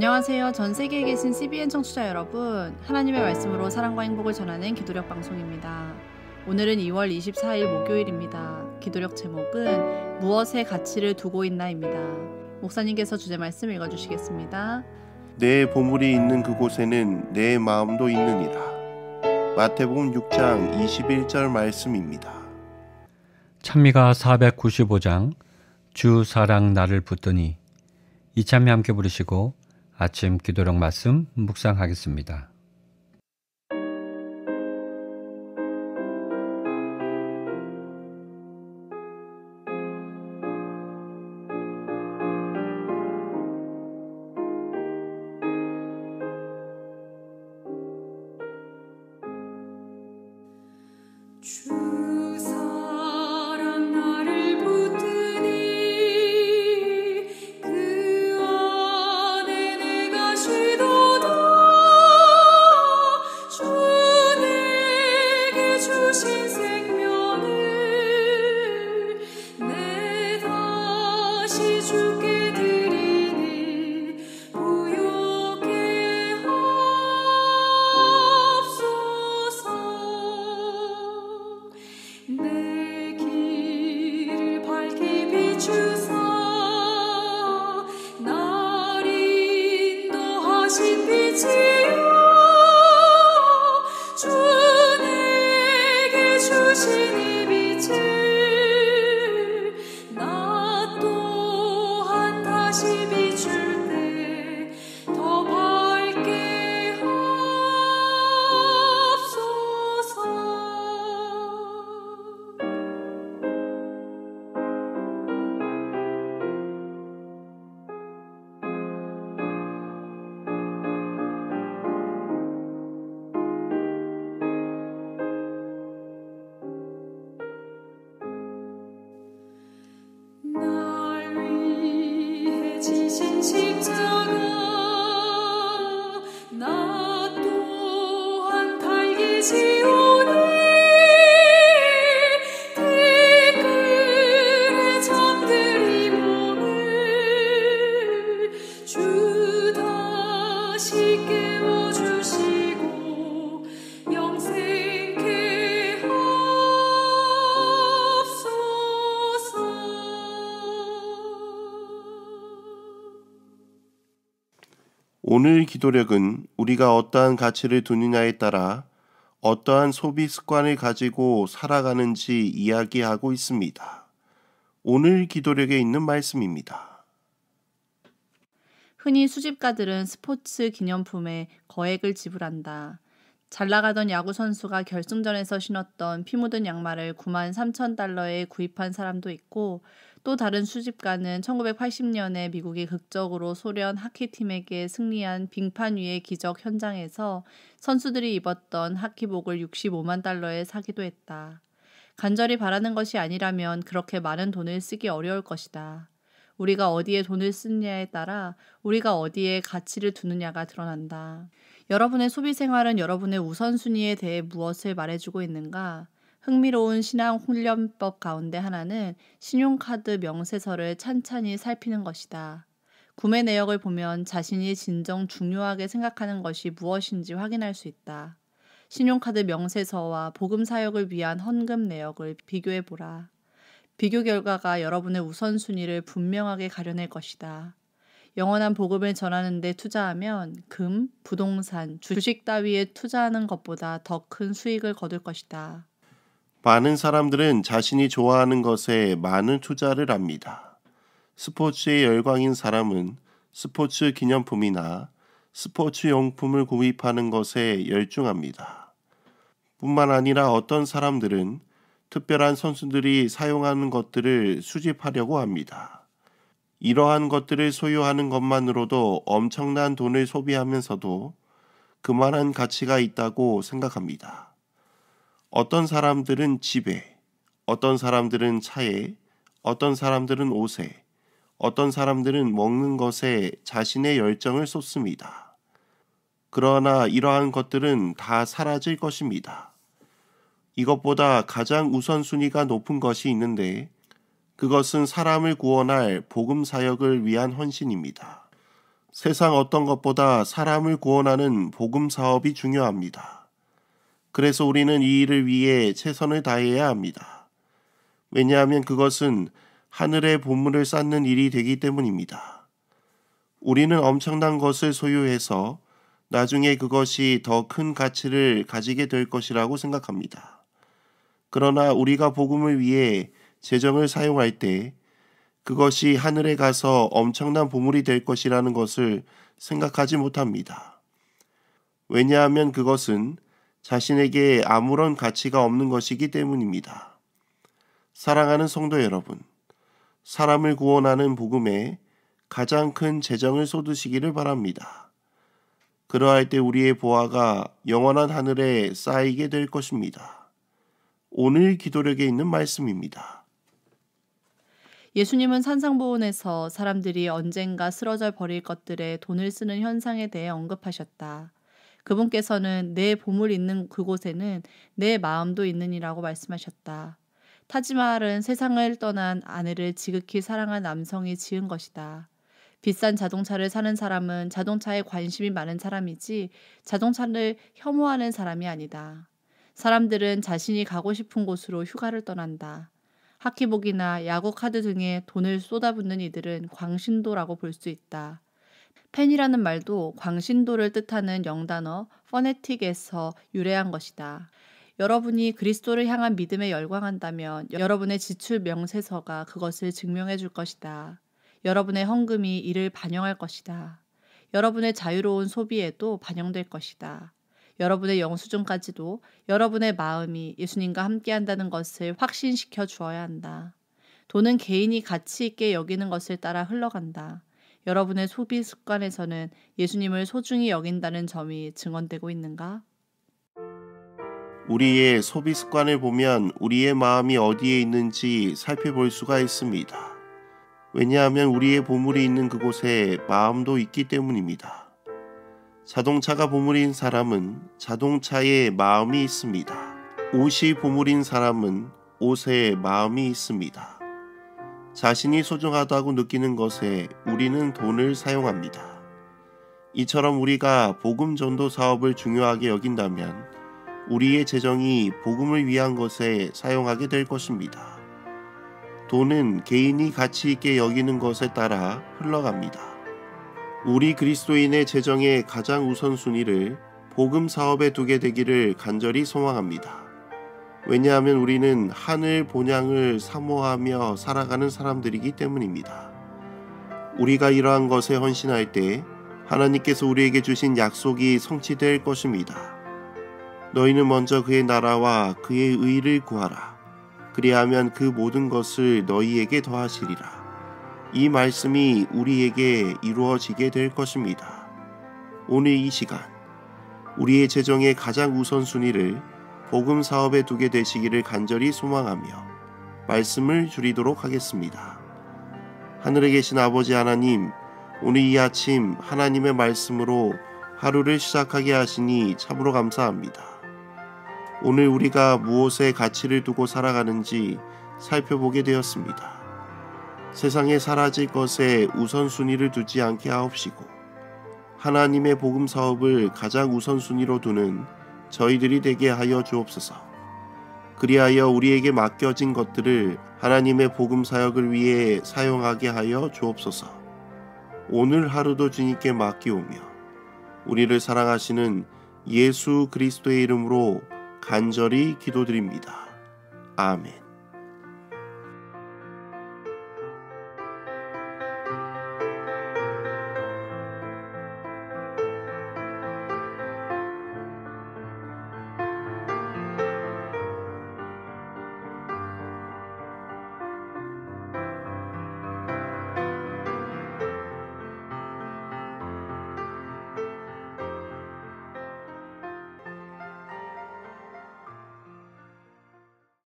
안녕하세요. 전 세계에 계신 CBN 청취자 여러분, 하나님의 말씀으로 사랑과 행복을 전하는 기도력 방송입니다. 오늘은 2월 24일 목요일입니다. 기도력 제목은 무엇에 가치를 두고 있나입니다. 목사님께서 주제 말씀 읽어주시겠습니다. 내 보물이 있는 그곳에는 내 마음도 있느니라. 마태복음 6장 21절 말씀입니다. 찬미가 495장 주 사랑 나를 붙드니, 이 찬미 함께 부르시고 아침 기도력 말씀 묵상하겠습니다. 오늘 기도력은 우리가 어떠한 가치를 두느냐에 따라 어떠한 소비 습관을 가지고 살아가는지 이야기하고 있습니다. 오늘 기도력에 있는 말씀입니다. 흔히 수집가들은 스포츠 기념품에 거액을 지불한다. 잘 나가던 야구 선수가 결승전에서 신었던 피 묻은 양말을 93,000달러에 구입한 사람도 있고, 또 다른 수집가는 1980년에 미국이 극적으로 소련 하키팀에게 승리한 빙판 위의 기적 현장에서 선수들이 입었던 하키복을 65만 달러에 사기도 했다. 간절히 바라는 것이 아니라면 그렇게 많은 돈을 쓰기 어려울 것이다. 우리가 어디에 돈을 쓰느냐에 따라 우리가 어디에 가치를 두느냐가 드러난다. 여러분의 소비 생활은 여러분의 우선순위에 대해 무엇을 말해주고 있는가? 흥미로운 신앙 훈련법 가운데 하나는 신용카드 명세서를 찬찬히 살피는 것이다. 구매 내역을 보면 자신이 진정 중요하게 생각하는 것이 무엇인지 확인할 수 있다. 신용카드 명세서와 복음 사역을 위한 헌금 내역을 비교해보라. 비교 결과가 여러분의 우선순위를 분명하게 가려낼 것이다. 영원한 복음을 전하는 데 투자하면 금, 부동산, 주식 따위에 투자하는 것보다 더 큰 수익을 거둘 것이다. 많은 사람들은 자신이 좋아하는 것에 많은 투자를 합니다. 스포츠에 열광인 사람은 스포츠 기념품이나 스포츠 용품을 구입하는 것에 열중합니다. 뿐만 아니라 어떤 사람들은 특별한 선수들이 사용하는 것들을 수집하려고 합니다. 이러한 것들을 소유하는 것만으로도 엄청난 돈을 소비하면서도 그만한 가치가 있다고 생각합니다. 어떤 사람들은 집에, 어떤 사람들은 차에, 어떤 사람들은 옷에, 어떤 사람들은 먹는 것에 자신의 열정을 쏟습니다. 그러나 이러한 것들은 다 사라질 것입니다. 이것보다 가장 우선순위가 높은 것이 있는데 그것은 사람을 구원할 복음 사역을 위한 헌신입니다. 세상 어떤 것보다 사람을 구원하는 복음 사업이 중요합니다. 그래서 우리는 이 일을 위해 최선을 다해야 합니다. 왜냐하면 그것은 하늘의 보물을 쌓는 일이 되기 때문입니다. 우리는 엄청난 것을 소유해서 나중에 그것이 더 큰 가치를 가지게 될 것이라고 생각합니다. 그러나 우리가 복음을 위해 재정을 사용할 때 그것이 하늘에 가서 엄청난 보물이 될 것이라는 것을 생각하지 못합니다. 왜냐하면 그것은 자신에게 아무런 가치가 없는 것이기 때문입니다. 사랑하는 성도 여러분, 사람을 구원하는 복음에 가장 큰 재정을 쏟으시기를 바랍니다. 그러할 때 우리의 보화가 영원한 하늘에 쌓이게 될 것입니다. 오늘 기도력에 있는 말씀입니다. 예수님은 산상보훈에서 사람들이 언젠가 쓰러져 버릴 것들에 돈을 쓰는 현상에 대해 언급하셨다. 그분께서는 내 보물 있는 그곳에는 내 마음도 있느니라고 말씀하셨다. 타지마할은 세상을 떠난 아내를 지극히 사랑한 남성이 지은 것이다. 비싼 자동차를 사는 사람은 자동차에 관심이 많은 사람이지 자동차를 혐오하는 사람이 아니다. 사람들은 자신이 가고 싶은 곳으로 휴가를 떠난다. 하키복이나 야구 카드 등에 돈을 쏟아붓는 이들은 광신도라고 볼 수 있다. 팬이라는 말도 광신도를 뜻하는 영단어 퍼네틱에서 유래한 것이다. 여러분이 그리스도를 향한 믿음에 열광한다면 여러분의 지출 명세서가 그것을 증명해 줄 것이다. 여러분의 헌금이 이를 반영할 것이다. 여러분의 자유로운 소비에도 반영될 것이다. 여러분의 영수증까지도 여러분의 마음이 예수님과 함께한다는 것을 확신시켜 주어야 한다. 돈은 개인이 가치 있게 여기는 것을 따라 흘러간다. 여러분의 소비 습관에서는 예수님을 소중히 여긴다는 점이 증언되고 있는가? 우리의 소비 습관을 보면 우리의 마음이 어디에 있는지 살펴볼 수가 있습니다. 왜냐하면 우리의 보물이 있는 그곳에 마음도 있기 때문입니다. 자동차가 보물인 사람은 자동차에 마음이 있습니다. 옷이 보물인 사람은 옷에 마음이 있습니다. 자신이 소중하다고 느끼는 것에 우리는 돈을 사용합니다. 이처럼 우리가 복음 전도 사업을 중요하게 여긴다면 우리의 재정이 복음을 위한 것에 사용하게 될 것입니다. 돈은 개인이 가치 있게 여기는 것에 따라 흘러갑니다. 우리 그리스도인의 재정의 가장 우선순위를 복음 사업에 두게 되기를 간절히 소망합니다. 왜냐하면 우리는 하늘 본향을 사모하며 살아가는 사람들이기 때문입니다. 우리가 이러한 것에 헌신할 때 하나님께서 우리에게 주신 약속이 성취될 것입니다. 너희는 먼저 그의 나라와 그의 의를 구하라. 그리하면 그 모든 것을 너희에게 더하시리라. 이 말씀이 우리에게 이루어지게 될 것입니다. 오늘 이 시간 우리의 재정의 가장 우선순위를 복음 사업에 두게 되시기를 간절히 소망하며 말씀을 줄이도록 하겠습니다. 하늘에 계신 아버지 하나님, 오늘 이 아침 하나님의 말씀으로 하루를 시작하게 하시니 참으로 감사합니다. 오늘 우리가 무엇에 가치를 두고 살아가는지 살펴보게 되었습니다. 세상에 사라질 것에 우선순위를 두지 않게 하옵시고 하나님의 복음 사업을 가장 우선순위로 두는 저희들이 되게 하여 주옵소서. 그리하여 우리에게 맡겨진 것들을 하나님의 복음 사역을 위해 사용하게 하여 주옵소서. 오늘 하루도 주님께 맡기오며 우리를 사랑하시는 예수 그리스도의 이름으로 간절히 기도드립니다. 아멘.